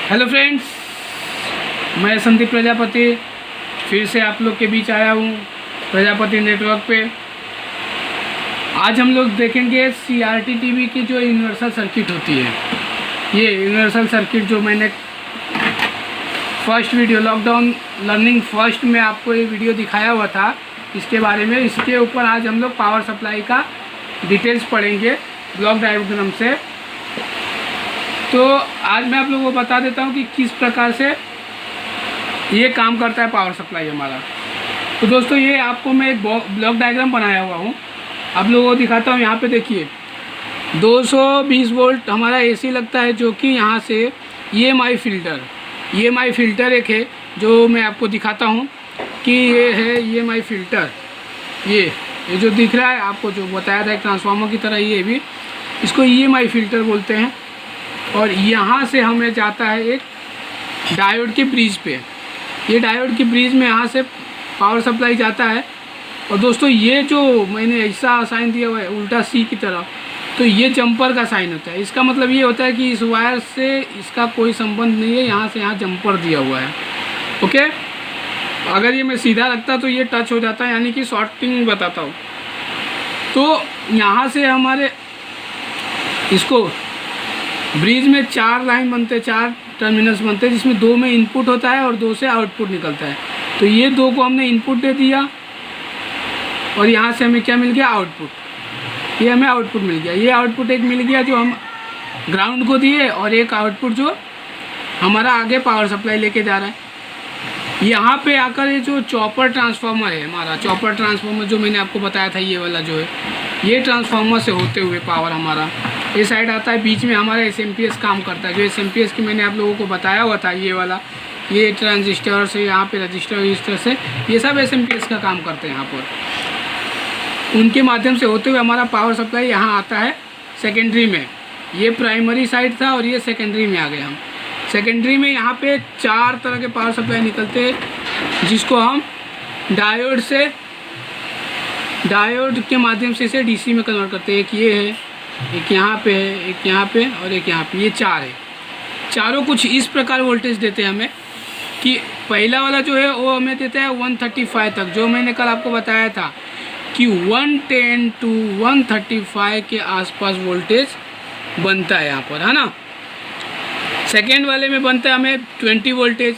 Hello friends, मैं संदीप प्रजापति फिर से आप लोग के बीच आया हूँ प्रजापति नेटवर्क पे। आज हम लोग देखेंगे CRT टीवी की जो यूनिवर्सल सर्किट होती है। ये यूनिवर्सल सर्किट जो मैंने first video lockdown learning first में आपको ये वीडियो दिखाया हुआ था इसके बारे में। इसके ऊपर आज हम लोग पावर सप्लाई का डिटेल्स पढ़ेंगे ब्लॉक डायग्राम से। तो आज मैं आप लोगों को बता देता हूँ कि किस प्रकार से ये काम करता है पावर सप्लाई हमारा। तो दोस्तों, ये आपको मैं एक ब्लॉक डायग्राम बनाया हुआ हूँ, आप लोगों को दिखाता हूँ। यहाँ पे देखिए 220 वोल्ट हमारा AC लगता है, जो कि यहाँ से EMI फ़िल्टर एक है जो मैं आपको दिखाता हूँ कि ये है EMI फ़िल्टर। ये जो दिख रहा है आपको, जो बताया था एक ट्रांसफार्मर की तरह, ये भी इसको EMI फ़िल्टर बोलते हैं। और यहाँ से हमें जाता है एक डायोड के ब्रिज पे। ये डायोड के ब्रिज में यहाँ से पावर सप्लाई जाता है। और दोस्तों, ये जो मैंने ऐसा साइन दिया हुआ है उल्टा C की तरह, तो ये जंपर का साइन होता है। इसका मतलब ये होता है कि इस वायर से इसका कोई संबंध नहीं है, यहाँ से यहाँ जंपर दिया हुआ है। ओके, अगर ये मैं सीधा रखता तो ये टच हो जाता है, यानी कि शॉर्टिंग बताता हूँ। तो यहाँ से हमारे इसको ब्रिज में 4 लाइन बनते हैं, 4 टर्मिनल्स बनते हैं, जिसमें 2 में इनपुट होता है और 2 से आउटपुट निकलता है। तो ये 2 को हमने इनपुट दे दिया और यहाँ से हमें क्या मिल गया, आउटपुट। ये हमें आउटपुट मिल गया। ये आउटपुट एक मिल गया जो हम ग्राउंड को दिए, और एक आउटपुट जो हमारा आगे पावर सप्लाई लेके जा रहा है। यहाँ पे आकर ये जो चॉपर ट्रांसफार्मर है हमारा, चॉपर ट्रांसफार्मर जो मैंने आपको बताया था, ये वाला जो है, ये ट्रांसफार्मर से होते हुए पावर हमारा ये साइड आता है। बीच में हमारा SMPS काम करता है। जो SMPS की मैंने आप लोगों को बताया हुआ था, ये वाला, ये ट्रांजिस्टर से यहाँ पे रजिस्टर रजिस्टर से, ये सब SMPS का काम करते हैं यहाँ पर। उनके माध्यम से होते हुए हमारा पावर सप्लाई यहाँ आता है सेकेंडरी में। ये प्राइमरी साइड था और ये सेकेंडरी में आ गए हम। सेकेंडरी में यहाँ पे 4 तरह के पावर सप्लाई निकलते हैं, जिसको हम डायोड के माध्यम से इसे DC में कन्वर्ट करते हैं। एक ये है, एक यहाँ पे है, एक यहाँ पे और एक यहाँ पे, ये 4 है। चारों कुछ इस प्रकार वोल्टेज देते हैं हमें कि पहला वाला जो है वो हमें देता है 135 तक, जो मैंने कल आपको बताया था कि 110 to 135 के आसपास वोल्टेज बनता है यहाँ पर, है ना। सेकेंड वाले में बनता है हमें 20 वोल्टेज,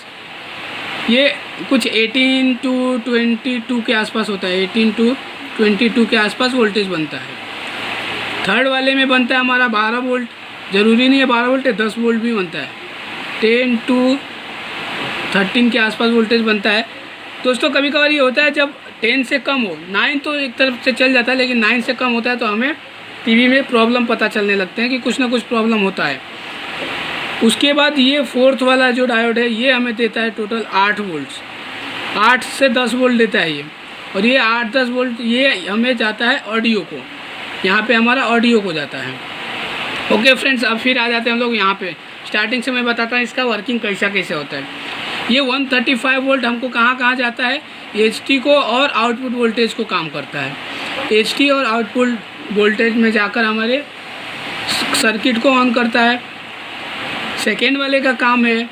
ये कुछ 18 to 22 के आसपास होता है, 18 to 22 के आसपास वोल्टेज बनता है। थर्ड वाले में बनता है हमारा 12 वोल्ट, ज़रूरी नहीं है 12 वोल्ट है, 10 वोल्ट भी बनता है। 10 to 13 के आसपास वोल्टेज बनता है। दोस्तों, कभी कभार ये होता है जब 10 से कम हो, 9 तो एक तरफ से चल जाता है, लेकिन 9 से कम होता है तो हमें टीवी में प्रॉब्लम पता चलने लगते हैं कि कुछ ना कुछ प्रॉब्लम होता है। उसके बाद ये फोर्थ वाला जो डायोड है, ये हमें देता है टोटल 8 वोल्ट्स, 8 से 10 वोल्ट देता है ये। और ये 8-10 वोल्ट ये हमें जाता है ऑडियो को, यहाँ पे हमारा ऑडियो को जाता है। ओके फ्रेंड्स, अब फिर आ जाते हैं हम लोग यहाँ पे। स्टार्टिंग से मैं बताता हूँ इसका वर्किंग कैसे होता है। ये 135 वोल्ट हमको कहाँ जाता है, HT को और आउटपुट वोल्टेज को काम करता है। HT और आउटपुट वोल्टेज में जाकर हमारे सर्किट को ऑन करता है। सेकेंड वाले का काम है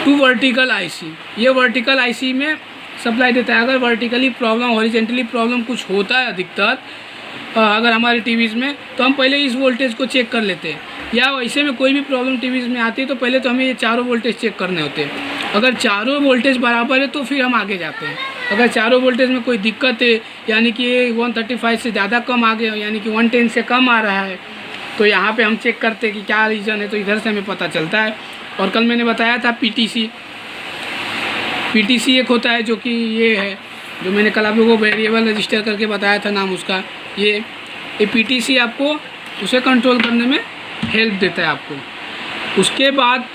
टू वर्टिकल IC। ये वर्टिकल IC में सप्लाई देता है। अगर वर्टिकली प्रॉब्लम, हॉरिजेंटली प्रॉब्लम कुछ होता है अधिकतर अगर हमारे टीवीज़ में, तो हम पहले इस वोल्टेज को चेक कर लेते हैं। या वैसे में कोई भी प्रॉब्लम टीवीज़ में आती है तो पहले तो हमें ये चारों वोल्टेज चेक करने होते हैं। अगर चारों वोल्टेज बराबर है तो फिर हम आगे जाते हैं। अगर चारों वोल्टेज में कोई दिक्कत है, यानी कि 135 से ज़्यादा कम आ गए, यानी कि 110 से कम आ रहा है, तो यहाँ पे हम चेक करते हैं कि क्या रीज़न है। तो इधर से हमें पता चलता है। और कल मैंने बताया था PTC एक होता है, जो कि ये है, जो मैंने कल आप लोगों को वेरिएबल रजिस्टर करके बताया था नाम उसका। ये PTC आपको उसे कंट्रोल करने में हेल्प देता है आपको। उसके बाद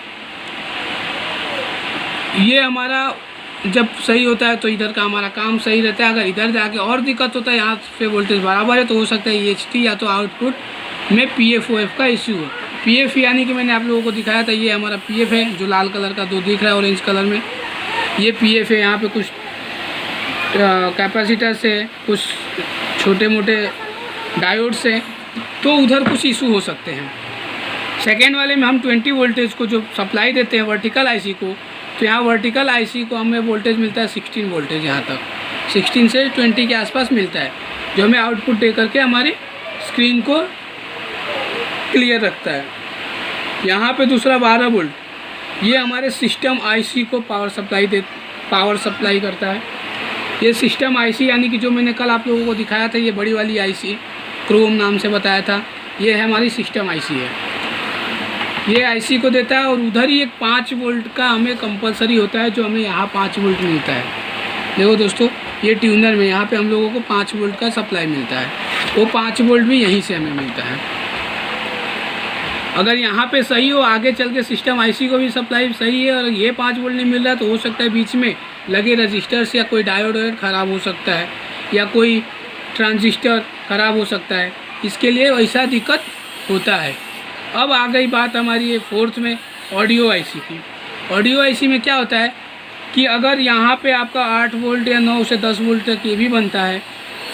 ये हमारा जब सही होता है तो इधर का हमारा काम सही रहता है। अगर इधर जाके और दिक्कत होता है, यहाँ पे वोल्टेज बराबर है, तो हो सकता है HT या तो आउटपुट में PF-OF का इश्यू हो। PF यानी कि मैंने आप लोगों को दिखाया था, ये हमारा PF है जो लाल कलर का 2 दिख रहा है ऑरेंज कलर में, ये PF है। यहाँ पे कुछ कैपेसिटर से, कुछ छोटे मोटे डायोड से, तो उधर कुछ इशू हो सकते हैं। सेकेंड वाले में हम 20 वोल्टेज को जो सप्लाई देते हैं वर्टिकल आईसी को, तो यहाँ वर्टिकल आईसी को हमें वोल्टेज मिलता है 16 वोल्टेज, यहाँ तक 16 से 20 के आसपास मिलता है, जो हमें आउटपुट दे करके हमारी स्क्रीन को क्लियर रखता है। यहाँ पे दूसरा 12 वोल्ट, ये हमारे सिस्टम आईसी को पावर सप्लाई करता है। ये सिस्टम आईसी यानी कि जो मैंने कल आप लोगों को दिखाया था, ये बड़ी वाली आईसी क्रोम नाम से बताया था, ये है हमारी सिस्टम आईसी है। ये आईसी को देता है और उधर ही एक 5 वोल्ट का हमें कंपलसरी होता है, जो हमें यहाँ 5 वोल्ट मिलता है। देखो दोस्तों, ये ट्यूनर में यहाँ पे हम लोगों को 5 वोल्ट का सप्लाई मिलता है, वो 5 वोल्ट भी यहीं से हमें मिलता है। अगर यहाँ पे सही हो, आगे चल के सिस्टम आईसी को भी सप्लाई सही है और ये 5 वोल्ट नहीं मिल रहा, तो हो सकता है बीच में लगे रजिस्टर्स या कोई डायोड वायोड ख़राब हो सकता है, या कोई ट्रांजिस्टर ख़राब हो सकता है, इसके लिए वैसा दिक्कत होता है। अब आ गई बात हमारी ये 4th में ऑडियो आईसी की। ऑडियो आईसी में क्या होता है कि अगर यहाँ पे आपका 8 वोल्ट या 9 से 10 वोल्ट तक ये भी बनता है,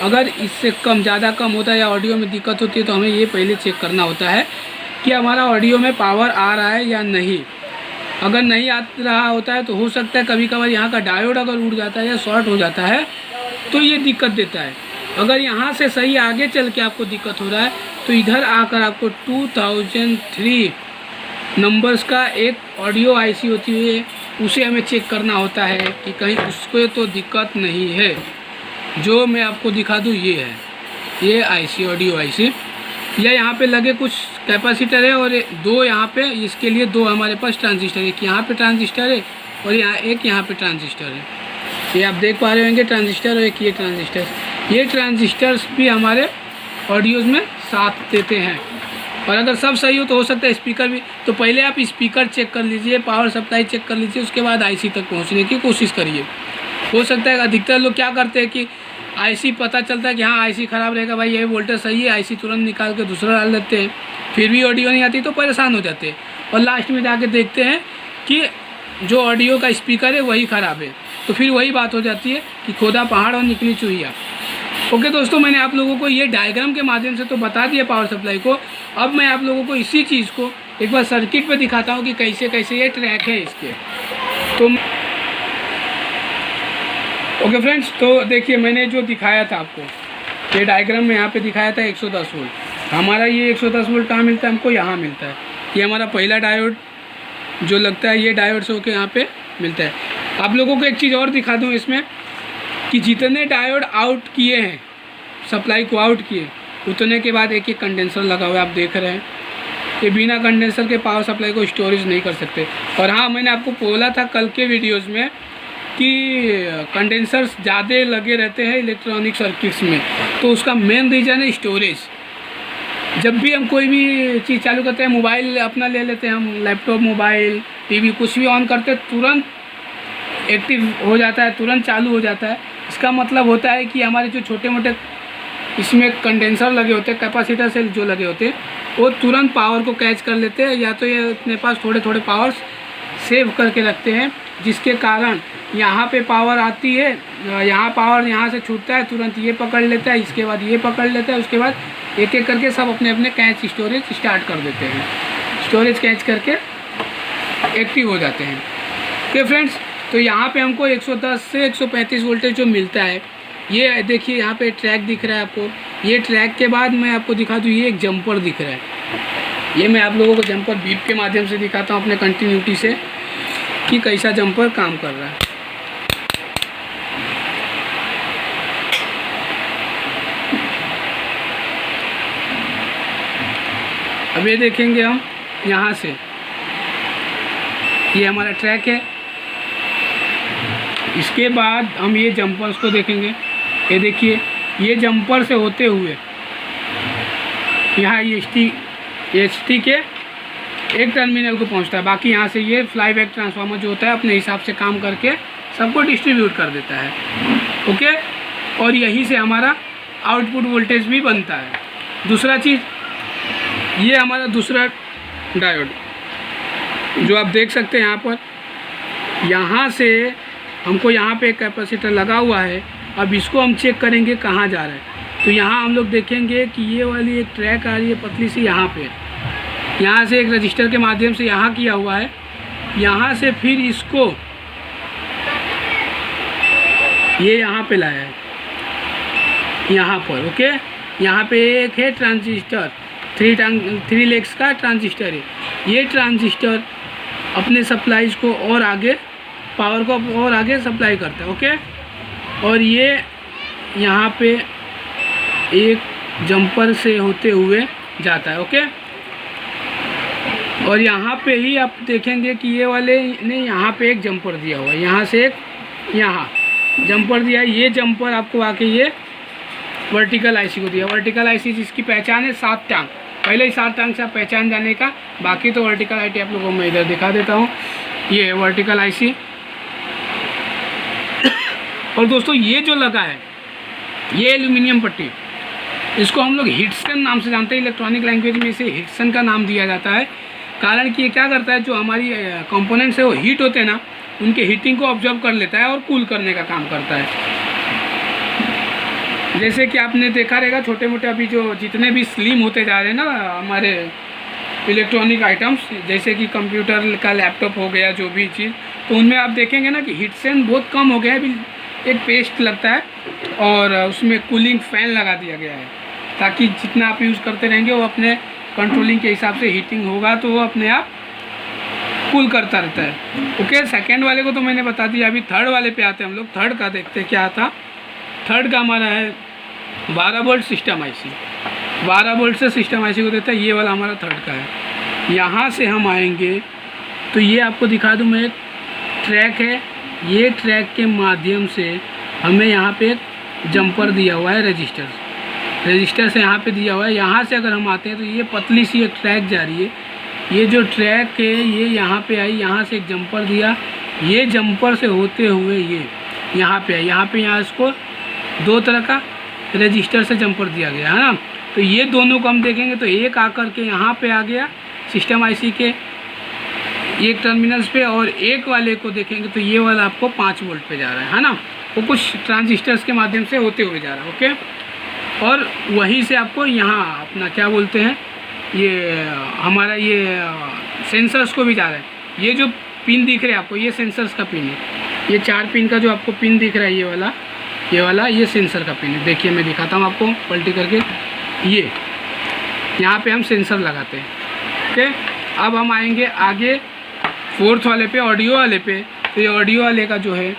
अगर इससे कम ज़्यादा कम होता है या ऑडियो में दिक्कत होती है, तो हमें ये पहले चेक करना होता है कि हमारा ऑडियो में पावर आ रहा है या नहीं। अगर नहीं आ रहा होता है तो हो सकता है कभी कभार यहाँ का डायोड अगर उड़ जाता है या शॉर्ट हो जाता है तो ये दिक्कत देता है। अगर यहाँ से सही आगे चल के आपको दिक्कत हो रहा है तो इधर आकर आपको 2003 नंबर्स का एक ऑडियो आईसी होती है, उसे हमें चेक करना होता है कि कहीं उसको तो दिक्कत नहीं है। जो मैं आपको दिखा दूँ, ये है ये आईसी ऑडियो आईसी। या यहाँ पे लगे कुछ कैपेसिटर है और 2 यहाँ पे, इसके लिए 2 हमारे पास ट्रांजिस्टर, एक यहाँ पे ट्रांजिस्टर है और एक यहाँ पे ट्रांजिस्टर है। ये आप देख पा रहे होंगे ट्रांजिस्टर और एक ये ट्रांजिस्टर। ये ट्रांजिस्टर्स भी हमारे ऑडियोज़ में साथ देते हैं। और अगर सब सही हो तो सकता है स्पीकर भी, तो पहले आप स्पीकर चेक कर लीजिए, पावर सप्लाई चेक कर लीजिए, उसके बाद आईसी तक पहुँचने की कोशिश करिए। हो सकता है अधिकतर लोग क्या करते हैं कि आईसी पता चलता है कि हाँ आईसी ख़राब रहेगा, भाई ये वोल्टेज सही है, आईसी तुरंत निकाल के दूसरा डाल देते हैं, फिर भी ऑडियो नहीं आती तो परेशान हो जाते हैं और लास्ट में जाके देखते हैं कि जो ऑडियो का स्पीकर है वही ख़राब है। तो फिर वही बात हो जाती है कि खोदा पहाड़ और निकली चूहिया। ओके दोस्तों, मैंने आप लोगों को ये डायग्राम के माध्यम से तो बता दिया पावर सप्लाई को। अब मैं आप लोगों को इसी चीज़ को एक बार सर्किट पे दिखाता हूँ कि कैसे कैसे ये ट्रैक है इसके। तो ओके फ्रेंड्स, तो देखिए मैंने जो दिखाया था आपको, ये डायग्राम में यहाँ पे दिखाया था 110 वोल्ट। हमारा ये 110 वोल्ट कहाँ मिलता है, हमको यहाँ मिलता है। ये हमारा पहला डायोड जो लगता है, ये डायोड से होकर यहाँ पे मिलता है। आप लोगों को एक चीज़ और दिखा दूँ इसमें कि जितने डायोड आउट किए हैं, सप्लाई को आउट किए, उतने के बाद एक एक कंडेंसर लगा हुआ है, आप देख रहे हैं। ये बिना कंडेंसर के पावर सप्लाई को स्टोरेज नहीं कर सकते। और हाँ, मैंने आपको बोला था कल के वीडियोज़ में कि कंडेंसर्स ज़्यादा लगे रहते हैं इलेक्ट्रॉनिक सर्किट्स में, तो उसका मेन रीज़न है स्टोरेज। जब भी हम कोई भी चीज़ चालू करते हैं, मोबाइल अपना ले लेते हैं, हम लैपटॉप, मोबाइल, टीवी कुछ भी ऑन करते हैं, तुरंत एक्टिव हो जाता है, तुरंत चालू हो जाता है। इसका मतलब होता है कि हमारे जो छोटे मोटे इसमें कंडेंसर लगे होते हैं, कैपेसिटर से जो लगे होते हैं, वो तुरंत पावर को कैच कर लेते हैं, या तो ये अपने पास थोड़े थोड़े पावर्स सेव करके रखते हैं, जिसके कारण यहाँ पे पावर आती है, यहाँ पावर यहाँ से छूटता है, तुरंत ये पकड़ लेता है, इसके बाद ये पकड़ लेता है, उसके बाद एक एक करके सब अपने अपने कैच स्टोरेज स्टार्ट कर देते हैं, स्टोरेज कैच करके एक्टिव हो जाते हैं। ओके फ्रेंड्स, तो यहाँ पे हमको 110 से 135 वोल्टेज जो मिलता है, ये देखिए यहाँ पे ट्रैक दिख रहा है आपको। ये ट्रैक के बाद मैं आपको दिखा दूँ, ये एक जंपर दिख रहा है। ये मैं आप लोगों को जंपर बीप के माध्यम से दिखाता हूँ अपने कंटिन्यूटी से कि कैसा जंपर काम कर रहा है। अब ये देखेंगे हम यहाँ से, ये हमारा ट्रैक है। इसके बाद हम ये जंपर्स को देखेंगे। ये देखिए, ये जंपर से होते हुए यहाँ एच टी के एक टर्मिनल को पहुँचता है। बाकी यहाँ से ये फ्लाईबैक ट्रांसफार्मर जो होता है अपने हिसाब से काम करके सबको डिस्ट्रीब्यूट कर देता है। ओके, और यहीं से हमारा आउटपुट वोल्टेज भी बनता है। दूसरा चीज़, ये हमारा दूसरा डायोड जो आप देख सकते हैं यहाँ पर, यहाँ से हमको यहाँ पे एक कैपेसिटर लगा हुआ है। अब इसको हम चेक करेंगे कहाँ जा रहा है। तो यहाँ हम लोग देखेंगे कि ये वाली एक ट्रैक आ रही है पतली सी यहाँ पे, यहाँ से एक रजिस्टर के माध्यम से यहाँ किया हुआ है, यहाँ से फिर इसको ये यहाँ पे लाया है, यहाँ पर। ओके, यहाँ पे एक है ट्रांजिस्टर, 3 लेग्स का ट्रांजिस्टर है। ये ट्रांजिस्टर अपने सप्लाईज को और आगे, पावर को और आगे सप्लाई करता है। ओके, और ये यहाँ पे एक जंपर से होते हुए जाता है। ओके, और यहाँ पे ही आप देखेंगे कि ये वाले ने यहाँ पे एक जंपर दिया हुआ है, यहाँ से एक यहाँ जंपर दिया है। ये जंपर आपको आके ये वर्टिकल आईसी को दिया। वर्टिकल आईसी जिसकी पहचान है 7 टांग, पहले ही 7 टांग से आप पहचान जाने का। बाकी तो वर्टिकल आईसी आप लोगों को मैं इधर दिखा देता हूँ, ये है वर्टिकल आईसी। और दोस्तों ये जो लगा है ये एल्यूमिनियम पट्टी, इसको हम लोग हिटसन नाम से जानते हैं। इलेक्ट्रॉनिक लैंग्वेज में इसे हिटसन का नाम दिया जाता है, कारण कि ये क्या करता है, जो हमारी कंपोनेंट्स है वो हीट होते हैं ना, उनके हीटिंग को ऑब्जर्व कर लेता है और कूल करने का काम करता है। जैसे कि आपने देखा रहेगा छोटे मोटे अभी जो जितने भी स्लिम होते जा रहे हैं ना हमारे इलेक्ट्रॉनिक आइटम्स, जैसे कि कंप्यूटर का लैपटॉप हो गया, जो भी चीज़, तो उनमें आप देखेंगे ना कि हिटसन बहुत कम हो गया है। अभी एक पेस्ट लगता है और उसमें कूलिंग फ़ैन लगा दिया गया है, ताकि जितना आप यूज़ करते रहेंगे वो अपने कंट्रोलिंग के हिसाब से हीटिंग होगा तो वो अपने आप कूल करता रहता है। ओके, सेकेंड वाले को तो मैंने बता दिया। अभी थर्ड वाले पे आते हैं हम लोग। थर्ड का देखते हैं क्या था। थर्ड का हमारा है 12 वोल्ट सिस्टम आईसी। 12 वोल्ट से सिस्टम आईसी को देता है, ये वाला हमारा थर्ड का है। यहाँ से हम आएंगे तो ये आपको दिखा दूँ मैं, एक ट्रैक है, ये ट्रैक के माध्यम से हमें यहाँ पे एक जंपर दिया हुआ है, रजिस्टर से यहाँ पे दिया हुआ है। यहाँ से अगर हम आते हैं तो ये पतली सी एक ट्रैक जा रही है। ये जो ट्रैक है ये यहाँ पे आई, यहाँ से एक जंपर दिया, ये जंपर से होते हुए ये यहाँ पे आई, यहाँ इसको 2 तरह का रजिस्टर से जंपर दिया गया है ना। तो ये दोनों को हम देखेंगे तो एक आकर के यहाँ पे आ गया सिस्टम आईसी के एक टर्मिनल्स पे, और एक वाले को देखेंगे तो ये वाला आपको 5 वोल्ट पे जा रहा है ना, वो कुछ ट्रांजिस्टर्स के माध्यम से होते हुए जा रहा है। ओके, और वहीं से आपको यहाँ अपना क्या बोलते हैं, ये हमारा ये सेंसर्स को भी जा रहा है। ये जो पिन दिख रहा है आपको, ये सेंसर्स का पिन है। ये 4 पिन का जो आपको पिन दिख रहा है, ये वाला ये सेंसर का पिन है। देखिए मैं दिखाता हूँ आपको पलटी करके। ये यहाँ पे हम सेंसर लगाते हैं। ओके, अब हम आएंगे आगे 4th वाले पे, ऑडियो वाले पे। तो ये ऑडियो वाले का जो है,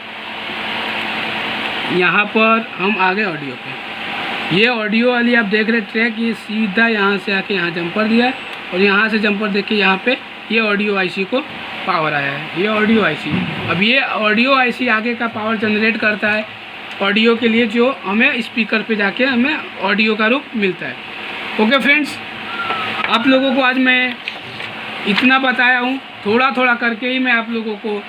यहाँ पर हम आ गए ऑडियो पे। ये ऑडियो वाली आप देख रहे ट्रैक, ये सीधा यहाँ से आके यहाँ जंपर दिया है, और यहाँ से जंपर देख के यहाँ पे ये ऑडियो आईसी को पावर आया है। ये ऑडियो आईसी, अब ये ऑडियो आईसी आगे का पावर जनरेट करता है ऑडियो के लिए, जो हमें स्पीकर पे जाके हमें ऑडियो का रूप मिलता है। ओके फ्रेंड्स, आप लोगों को आज मैं इतना बताया हूँ, थोड़ा थोड़ा करके ही मैं आप लोगों को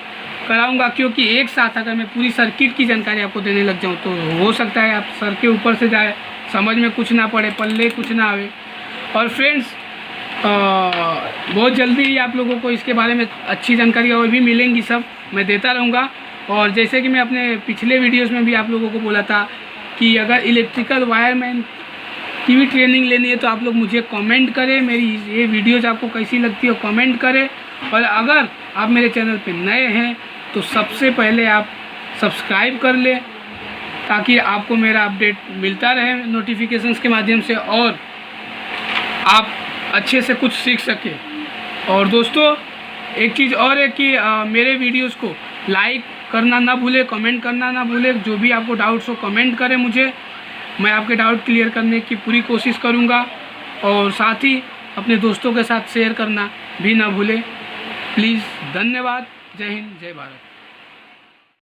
कराऊंगा, क्योंकि एक साथ अगर मैं पूरी सर्किट की जानकारी आपको देने लग जाऊँ तो हो सकता है आप सर के ऊपर से जाए, समझ में कुछ ना पड़े, पल्ले कुछ ना आवे। और फ्रेंड्स बहुत जल्दी ही आप लोगों को इसके बारे में अच्छी जानकारी और भी मिलेंगी, सब मैं देता रहूँगा। और जैसे कि मैं अपने पिछले वीडियोस में भी आप लोगों को बोला था कि अगर इलेक्ट्रिकल वायरमैन की भी ट्रेनिंग लेनी है तो आप लोग मुझे कमेंट करें, मेरी ये वीडियोस आपको कैसी लगती है कमेंट करें। और अगर आप मेरे चैनल पे नए हैं तो सबसे पहले आप सब्सक्राइब कर लें, ताकि आपको मेरा अपडेट मिलता रहे नोटिफिकेशंस के माध्यम से, और आप अच्छे से कुछ सीख सकें। और दोस्तों एक चीज़ और है कि मेरे वीडियोस को लाइक करना ना भूले, कमेंट करना ना भूले। जो भी आपको डाउट्स हो कमेंट करें मुझे, मैं आपके डाउट क्लियर करने की पूरी कोशिश करूंगा। और साथ ही अपने दोस्तों के साथ शेयर करना भी ना भूले प्लीज़। धन्यवाद। जय हिंद, जय भारत।